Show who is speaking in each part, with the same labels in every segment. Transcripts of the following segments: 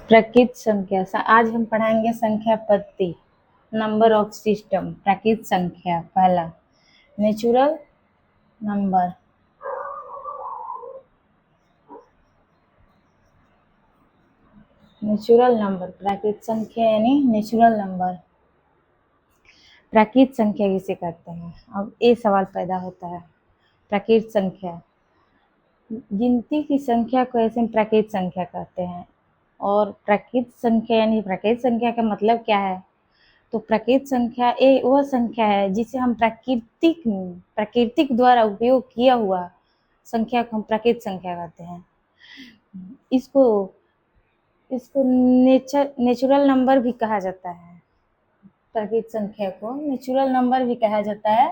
Speaker 1: प्राकृत संख्या आज हम पढ़ाएंगे संख्या पद्धति, नंबर ऑफ सिस्टम। प्राकृत संख्या पहला नेचुरल नंबर। नेचुरल नंबर प्राकृत संख्या यानी नेचुरल नंबर। प्राकृत संख्या किसे कहते हैं? अब ये सवाल पैदा होता है। प्राकृत संख्या, गिनती की संख्या को ऐसे हम प्राकृत संख्या कहते हैं। और प्राकृत संख्या यानी प्राकृत संख्या का मतलब क्या है? तो प्राकृत संख्या ये वह संख्या है जिसे हम प्राकृतिक द्वारा उपयोग किया हुआ संख्या को हम प्राकृत संख्या कहते हैं। इसको नेचुरल नंबर भी कहा जाता है। प्राकृत संख्या को नेचुरल नंबर भी कहा जाता है।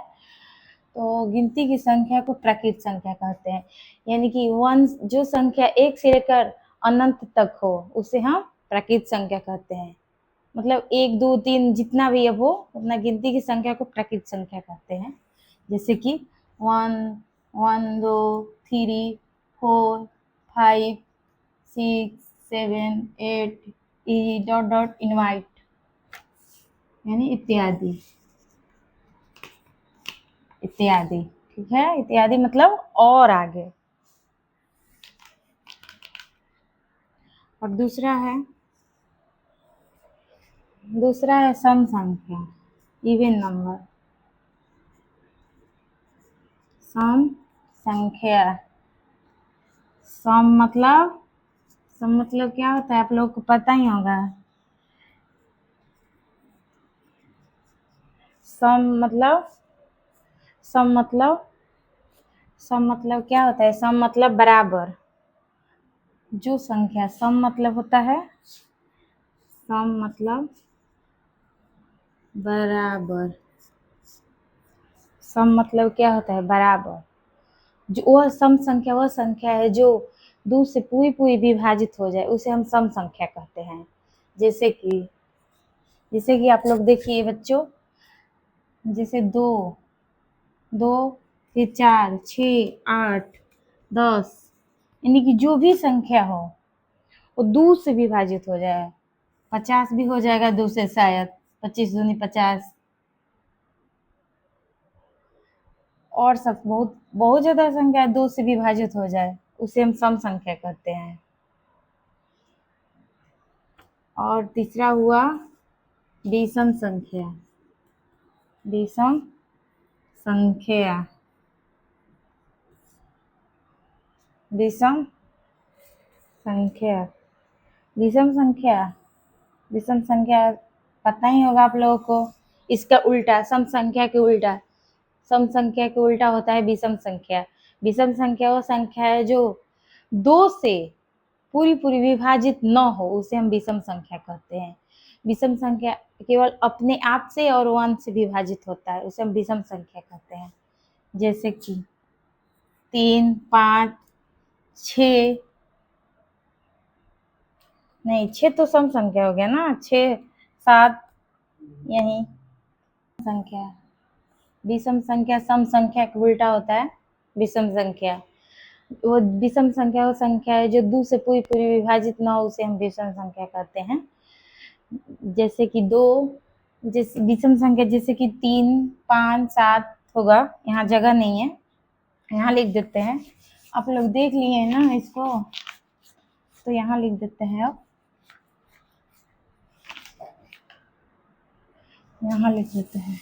Speaker 1: तो गिनती की संख्या को प्राकृत संख्या कहते हैं, यानी कि जो संख्या 1 से लेकर अनंत तक हो उसे हम प्राकृत संख्या कहते हैं। मतलब 1, 2, 3 जितना भी अब हो उतना गिनती की संख्या को प्राकृत संख्या कहते हैं। जैसे कि 1, 2, 3, 4, 5, 6, 7, 8 इनवाइट यानी इत्यादि इत्यादि। ठीक है, इत्यादि मतलब और आगे। और दूसरा है सम संख्या, इवन नंबर। सम संख्या, सम मतलब क्या होता है आप लोगों को पता ही होगा। सम मतलब क्या होता है? सम मतलब बराबर। जो संख्या सम मतलब होता है, सम मतलब बराबर। सम मतलब क्या होता है? बराबर। जो वह सम संख्या वह संख्या है जो 2 से पूरी विभाजित हो जाए उसे हम सम संख्या कहते हैं। जैसे कि आप लोग देखिए बच्चों, जैसे 2, फिर 4, 6, 8, 10, यानी कि जो भी संख्या हो वो 2 से विभाजित हो जाए। 50 भी हो जाएगा 2 से, शायद 25 दूनी 50। और सब बहुत ज्यादा संख्या 2 से विभाजित हो जाए उसे हम सम संख्या कहते हैं। और तीसरा हुआ विषम संख्या। विषम संख्या, विषम संख्या, विषम संख्या, विषम संख्या पता ही होगा आप लोगों को। इसका उल्टा सम संख्या के उल्टा, सम संख्या के उल्टा होता है विषम संख्या। विषम संख्या वो संख्या है जो 2 से पूरी विभाजित न हो उसे हम विषम संख्या कहते हैं। विषम संख्या केवल अपने आप से और 1 से विभाजित होता है उसे हम विषम संख्या कहते हैं। जैसे कि 3, 5, 6, नहीं 6 तो सम संख्या हो गया ना, 6, 7 यही संख्या। विषम संख्या सम संख्या के उल्टा होता है विषम संख्या। वो विषम संख्या वो संख्या है जो 2 से पूरी विभाजित ना हो उसे हम विषम संख्या कहते हैं। जैसे कि विषम संख्या जैसे कि 3, 5, 7 होगा। यहाँ जगह नहीं है, यहाँ लिख देते हैं। आप लोग देख लिए ना इसको, तो यहाँ लिख देते हैं। अब यहाँ लिख देते हैं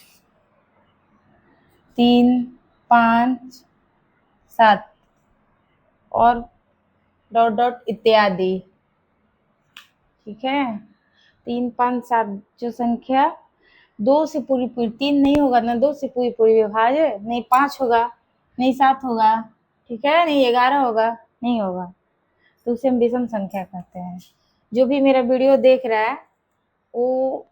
Speaker 1: 3, 5, 7 और इत्यादि। ठीक है, 3, 5, 7 जो संख्या 2 से पूरी 3 नहीं होगा ना, 2 से पूरी विभाज्य, नहीं 5 होगा, नहीं 7 होगा, ठीक है, नहीं 11 होगा, नहीं होगा, तो उसे हम विषम संख्या कहते हैं। जो भी मेरा वीडियो देख रहा है वो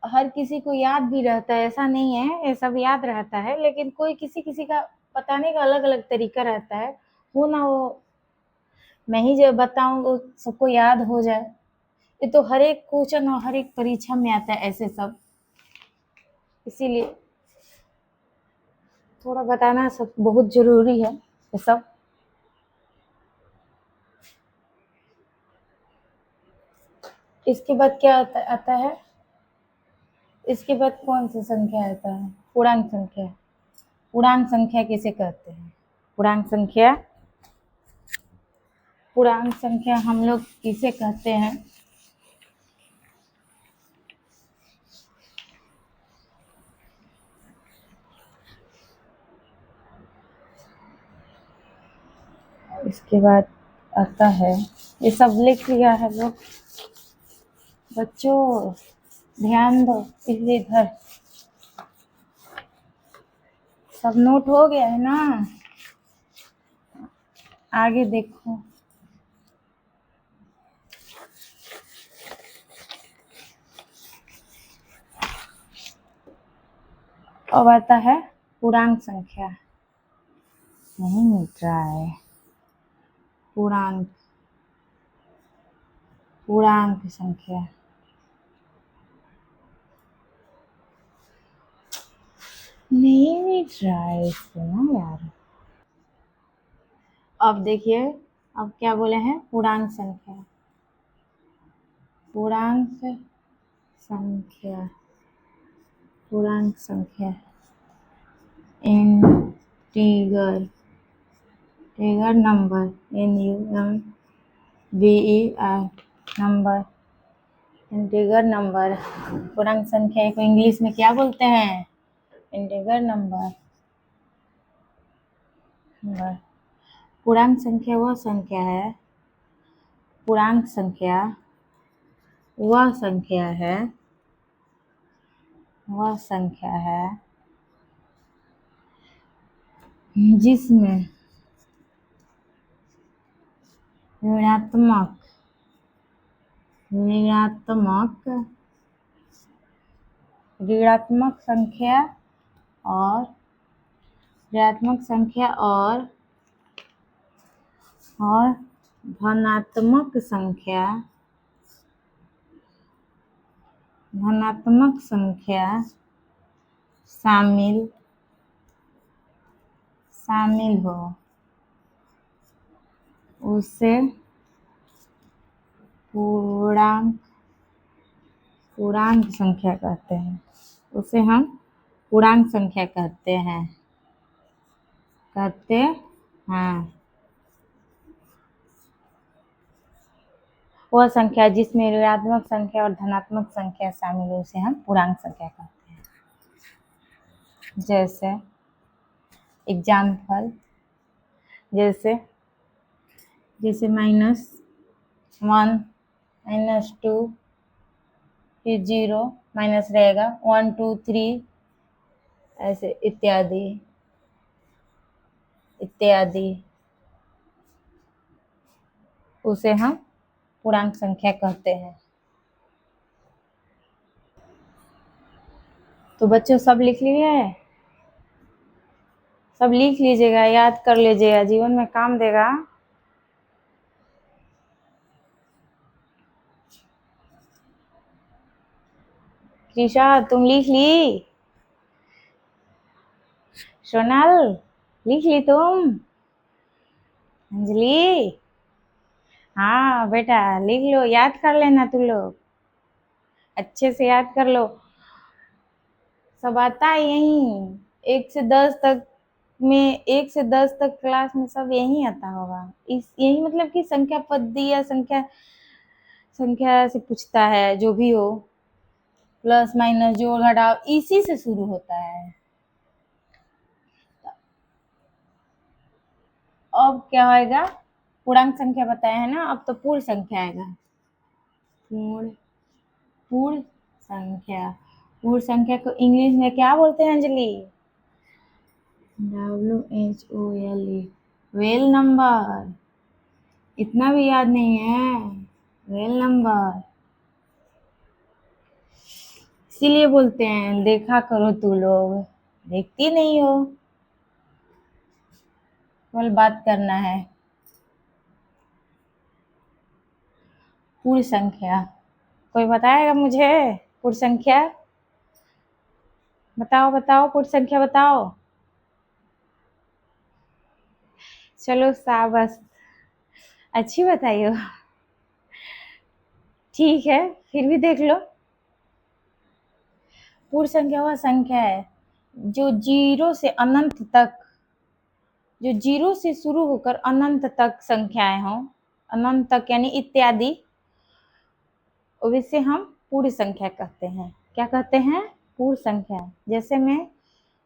Speaker 1: हर किसी को याद भी रहता है, ऐसा नहीं है, ये सब याद रहता है, लेकिन कोई किसी का बताने का अलग अलग तरीका रहता है। वो ना वो मैं ही जब बताऊं वो सबको याद हो जाए, ये तो हर एक क्वेश्चन और हर एक परीक्षा में आता है ऐसे सब। इसीलिए थोड़ा बताना सब बहुत जरूरी है ये सब। इसके बाद क्या आता है? इसके बाद कौन सी संख्या आता है? पूर्णांक संख्या। पूर्णांक संख्या किसे कहते हैं? पूर्णांक संख्या, पूर्णांक संख्या हम लोग किसे कहते हैं? इसके बाद आता है, ये सब लिख लिया है लोग? बच्चों ध्यान दो, इसलिए इधर सब नोट हो गया है ना? आगे देखो। अब आता है पूर्णांक संख्या। नहीं मिट रहा है। पूर्णांक, पूर्णांक संख्या। नहीं मिट रहा है इसको ना यार। अब देखिए, अब क्या बोले हैं? पूर्णांक संख्या। पूर्णांक संख्या, पूर्णांक संख्या, integer, integer number, NUMBER number, integer number. पूर्णांक संख्या को इंग्लिश में क्या बोलते हैं? Integer number. पूर्णांक संख्या वह संख्या है, पूर्णांक संख्या वह संख्या है, वह संख्या है जिसमें ऋणात्मक, ऋणात्मक, ऋणात्मक संख्या और ऋणात्मक संख्या और धनात्मक संख्या, धनात्मक संख्या शामिल, शामिल हो, उसे पूर्णांक, पूर्णांक संख्या कहते हैं। उसे हम पूर्णांक संख्या कहते हैं, कहते हैं। वह संख्या जिसमें ऋणात्मक संख्या और धनात्मक संख्या शामिल हो उसे हम पूर्णांक संख्या कहते हैं। जैसे एग्जाम्पल, जैसे -1, -2, फिर 0, माइनस रहेगा 1 2 3, ऐसे इत्यादि इत्यादि, उसे हम पूर्णांक संख्या कहते हैं। तो बच्चों सब लिख लिए? सब लिख लीजिएगा, याद कर लीजिएगा, जीवन में काम देगा। त्रिशा तुम लिख ली? सोनल लिख ली तुम? अंजलि हाँ बेटा लिख लो, याद कर लेना तुम लोग, अच्छे से याद कर लो। सब आता है यहीं 1 से 10 तक में, 1 से 10 तक क्लास में सब यही आता होगा। इस यही मतलब कि संख्या पद्धति या संख्या से पूछता है, जो भी हो, प्लस माइनस जोड़ घटाव इसी से शुरू होता है। अब क्या होएगा? पूर्णांक संख्या बताया है ना, अब तो पूर्ण संख्या आएगा। पूर्ण संख्या, पूर्ण संख्या को इंग्लिश में क्या बोलते हैं अंजलि? WHOLE, well number. इतना भी याद नहीं है? वेल नंबर इसीलिए बोलते हैं, देखा करो तू लोग, देखती नहीं हो, केवल बात करना है। पूर्ण संख्या कोई बताएगा मुझे? पूर्ण संख्या बताओ, बताओ, पूर्ण संख्या बताओ। चलो शाबाश, अच्छी बताई हो। ठीक है, फिर भी देख लो। पूर्ण संख्या वह संख्या है जो जीरो से अनंत तक, जो जीरो से शुरू होकर अनंत तक संख्याएं हों, अनंत तक यानी इत्यादि, वैसे हम पूर्ण संख्या कहते हैं। क्या कहते हैं? पूर्ण संख्या। जैसे में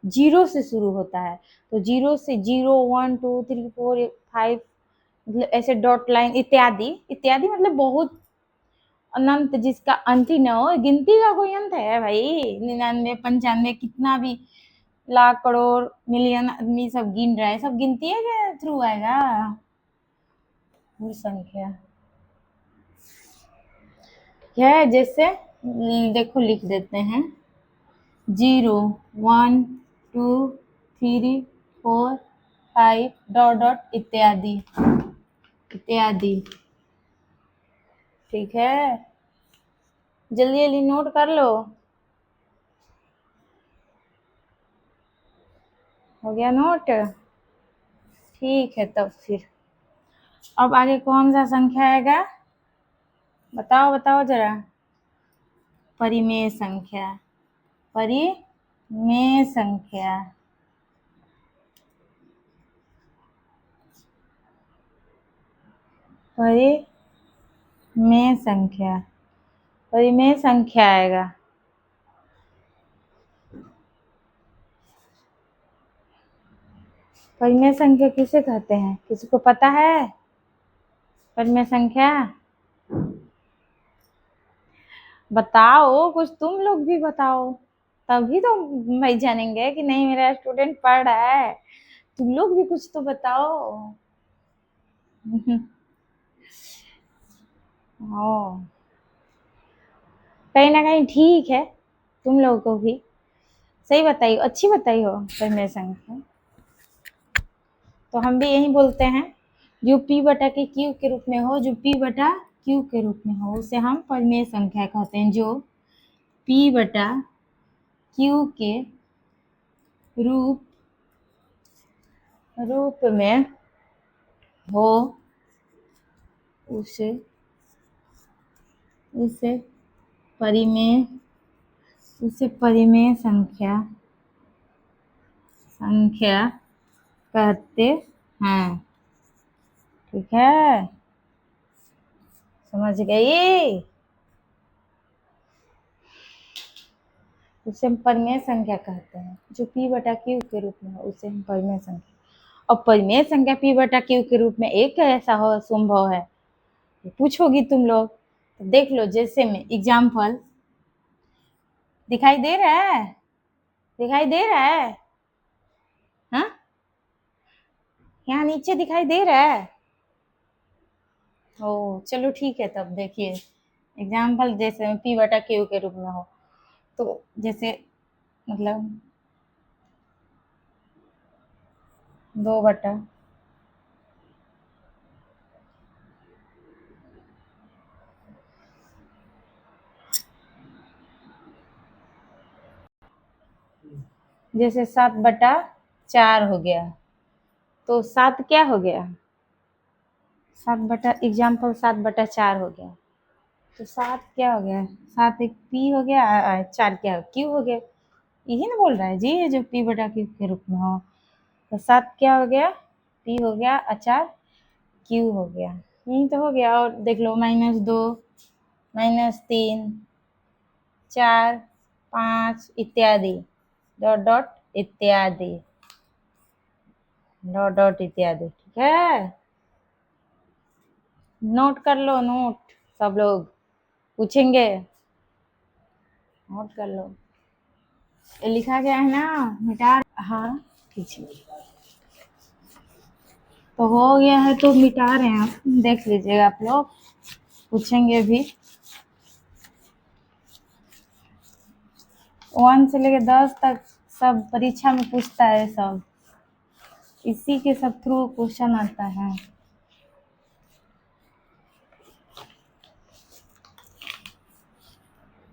Speaker 1: जीरो से शुरू होता है, तो जीरो से 0 1 2 3 4 5, मतलब ऐसे डॉट लाइन इत्यादि। इत्यादि मतलब बहुत अनंत, जिसका अंत ही न हो। गिनती का कोई अंत है भाई? 99 95 कितना भी लाख करोड़ मिलियन आदमी सब गिन रहा है, सब गिनती है के थ्रू आएगा पूर्ण संख्या। है जैसे देखो लिख देते हैं 0 1 2 3 4 5 डॉट डॉट इत्यादि इत्यादि। ठीक है, जल्दी जल्दी नोट कर लो। हो गया नोट? ठीक है, तब फिर अब आगे कौन सा संख्या आएगा? बताओ बताओ जरा। परिमेय संख्या। परिमेय संख्या। परिमेय संख्या। परिमेय संख्या आएगा। परिमेय संख्या किसे कहते हैं? किसी को पता है परिमेय संख्या? बताओ, कुछ तुम लोग भी बताओ, तभी तो भाई जानेंगे कि नहीं मेरा स्टूडेंट पढ़ रहा है। तुम लोग भी कुछ तो बताओ। ओ, कहीं ना कहीं ठीक है, तुम लोगों को भी सही बताई, अच्छी बताई हो परिमेय संख्या। तो हम भी यही बोलते हैं, जो p बटा के q के रूप में हो, जो p बटा q के रूप में हो, उसे हम परिमेय संख्या कहते हैं। जो p बटा q के रूप में हो, उसे परिमेय संख्या कहते हैं। ठीक है, समझ गई? उसे हम परिमेय संख्या कहते हैं। जो p बटा q के रूप में हो, उसे हम परिमेय संख्या। और परिमेय संख्या p बटा q के रूप में एक ऐसा हो संभव है, पूछोगी तुम लोग तो देख लो। जैसे में एग्जाम्पल दिखाई दे रहा है? दिखाई दे रहा है? हाँ, यहाँ नीचे दिखाई दे रहा है? ओ चलो ठीक है, तब देखिए एग्जाम्पल जैसे p बटा q के रूप में हो, तो जैसे मतलब 2 बटा जैसे 7 बटा 4 हो गया, तो 7 क्या हो गया? 7 बटा एग्जाम्पल 7 बटा 4 हो गया, तो 7 क्या हो गया? 7 एक p हो गया, 4 क्या q हो गया। यही ना बोल रहा है जी, जो p बटा q के रूप में हो, तो 7 क्या हो गया? p हो गया, 4 q हो गया। यही तो हो गया। और देख लो -2 -3 4 5 इत्यादि, डॉट डॉट इत्यादि, डॉट डॉट इत्यादि। ठीक है, नोट कर लो, नोट। सब लोग पूछेंगे, नोट कर लो। ये लिखा गया है ना, मिटा। हाँ ठीक है, तो हो गया है तो मिटा रहे हैं, देख लीजिएगा आप लोग, पूछेंगे भी। 1 से लेकर 10 तक सब परीक्षा में पूछता है, सब इसी के सब थ्रू क्वेश्चन आता है।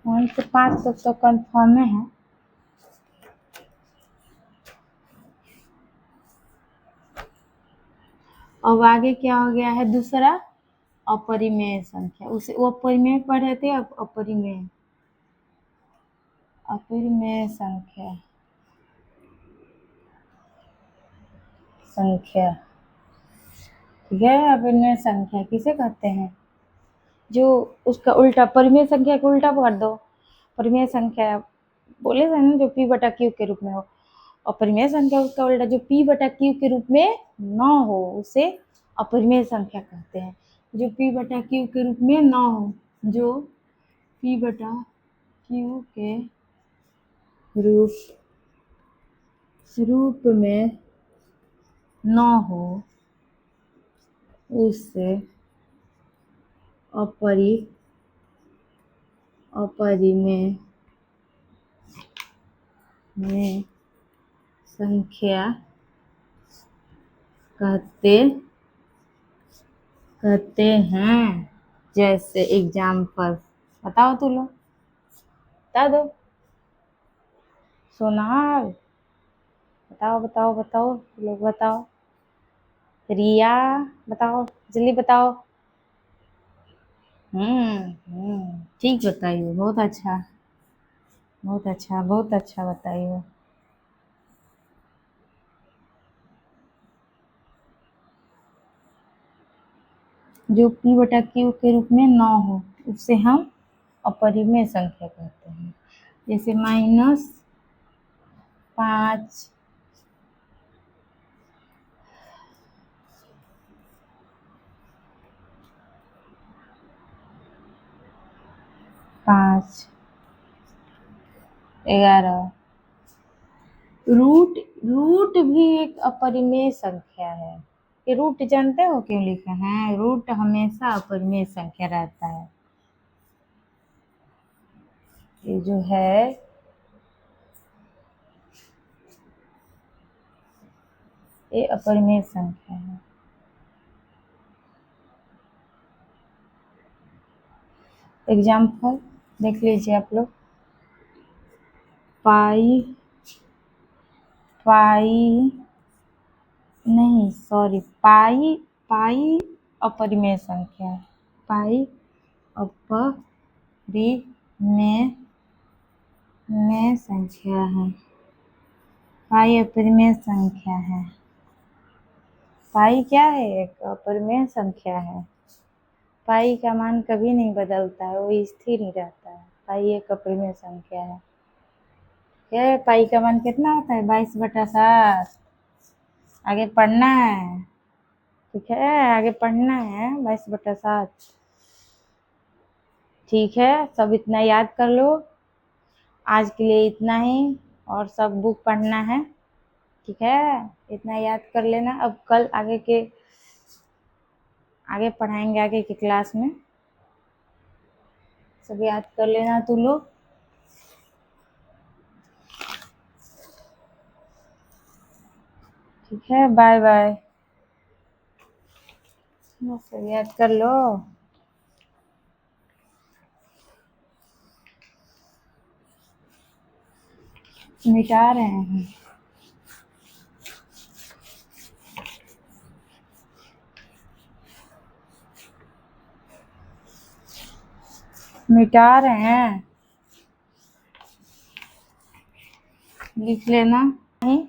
Speaker 1: वन से 5 तक तो कंफर्म है। अब आगे क्या हो गया है दूसरा, अपरिमेय संख्या। उसे वो अपरिमेय पढ़े थे, अब अपरिमेय, अपरिमेय संख्या, संख्या, ठीक है। अपरिमेय संख्या किसे कहते हैं, जो उसका उल्टा, परिमेय संख्या का उल्टा कर दो। परिमेय संख्या बोले थे ना, जो p बटा q के रूप में हो, और परिमेय संख्या उसका उल्टा जो p बटा q के रूप में न हो, उसे अपरिमेय संख्या कहते हैं। जो p बटा q के रूप में न हो, जो p बटा q के रूप में न हो, उससे अपरिमेय में संख्या कहते हैं। जैसे एग्जाम्पल बताओ, तू लोग बता दो। सोनाल बताओ बताओ बताओ, तू लोग बताओ। रिया बताओ, जल्दी बताओ। ठीक बताइए, बहुत अच्छा, बहुत अच्छा, बहुत अच्छा बताइए। जो p बटा q के रूप में न हो, उससे हम अपरिमेय संख्या कहते हैं। जैसे -5, 5, 11। रूट भी एक अपरिमेय संख्या है। ये रूट जानते हो क्यों लिखा है, रूट हमेशा अपरिमेय संख्या रहता है। ये जो है ये अपरिमेय संख्या है। एग्जाम्पल देख लीजिए आप लोग। पाई अपरिमेय संख्या है। पाई अपरिमेय संख्या है। पाई अपरिमेय संख्या है। पाई क्या है, एक अपरिमेय संख्या है। पाई का मान कभी नहीं बदलता है, वो स्थिर ही रहता है। पाई एक अपरिमेय संख्या है। क्या पाई का मान कितना होता है, 22/7। आगे पढ़ना है, ठीक है, आगे पढ़ना है, 22/7। ठीक है, सब इतना याद कर लो। आज के लिए इतना ही, और सब बुक पढ़ना है, ठीक है, इतना याद कर लेना। अब कल आगे पढ़ाएंगे, आगे की क्लास में सब याद कर लेना तू लोग। ठीक है, बाय बाय। सब याद कर लो। मिटा रहे हैं, मिटा रहे हैं, लिख लेना। नहीं